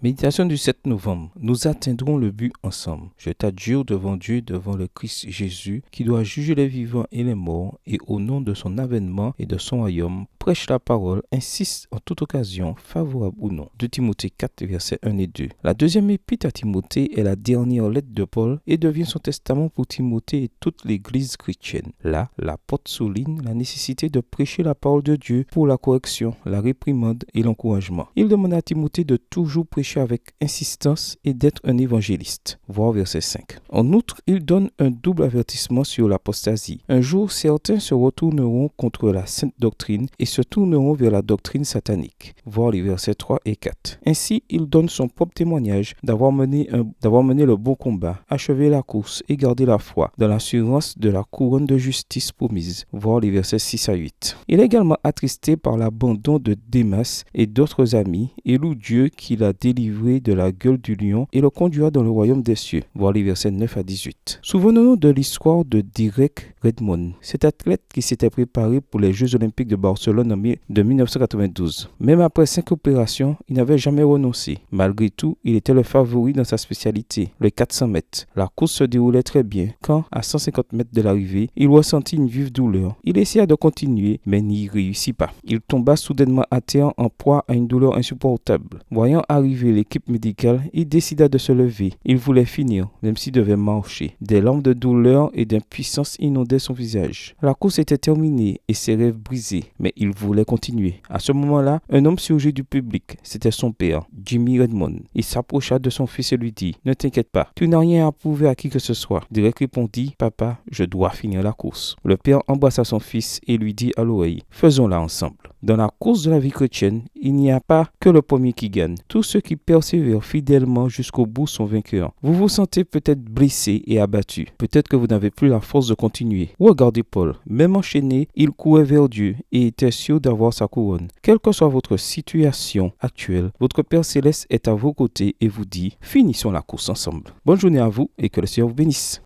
Méditation du 7 novembre. Nous atteindrons le but ensemble. Je t'adjure devant Dieu, devant le Christ Jésus, qui doit juger les vivants et les morts, et au nom de son avènement et de son royaume, prêche la parole, insiste en toute occasion, favorable ou non. 2 Timothée 4, versets 1 et 2. La deuxième épître à Timothée est la dernière lettre de Paul et devient son testament pour Timothée et toute l'Église chrétienne. Là, l'apôtre souligne la nécessité de prêcher la parole de Dieu pour la correction, la réprimande et l'encouragement. Il demande à Timothée de toujours prêcher avec insistance et d'être un évangéliste. Voir verset 5. En outre, il donne un double avertissement sur l'apostasie. Un jour, certains se retourneront contre la sainte doctrine et se tourneront vers la doctrine satanique. Voir les versets 3 et 4. Ainsi, il donne son propre témoignage d'avoir mené le bon combat, achevé la course et gardé la foi, dans l'assurance de la couronne de justice promise. Voir les versets 6 à 8. Il est également attristé par l'abandon de Démas et d'autres amis et loue Dieu qui l'a délivré de la gueule du lion et le conduira dans le royaume des cieux. Voir les versets 9 à 18. Souvenons-nous de l'histoire de Derek Redmond, cet athlète qui s'était préparé pour les Jeux Olympiques de Barcelone de 1992. Même après 5 opérations, il n'avait jamais renoncé. Malgré tout, il était le favori dans sa spécialité, le 400 mètres. La course se déroulait très bien quand, à 150 mètres de l'arrivée, il ressentit une vive douleur. Il essaya de continuer, mais n'y réussit pas. Il tomba soudainement à terre en proie à une douleur insupportable. Voyant arriver l'équipe médicale, il décida de se lever. Il voulait finir, même s'il devait marcher. Des larmes de douleur et d'impuissance inondaient son visage. La course était terminée et ses rêves brisés, mais il voulait continuer. À ce moment-là, un homme surgit du public. C'était son père, Jimmy Redmond. Il s'approcha de son fils et lui dit « Ne t'inquiète pas, tu n'as rien à prouver à qui que ce soit. » Derek répondit « Papa, je dois finir la course. » Le père embrassa son fils et lui dit à l'oreille « Faisons-la ensemble. » Dans la course de la vie chrétienne, il n'y a pas que le premier qui gagne. Tous ceux qui persévèrent fidèlement jusqu'au bout sont vainqueurs. Vous vous sentez peut-être blessé et abattu. Peut-être que vous n'avez plus la force de continuer. Regardez Paul. Même enchaîné, il courait vers Dieu et était sûr d'avoir sa couronne. Quelle que soit votre situation actuelle, votre Père Céleste est à vos côtés et vous dit « Finissons la course ensemble. » Bonne journée à vous et que le Seigneur vous bénisse.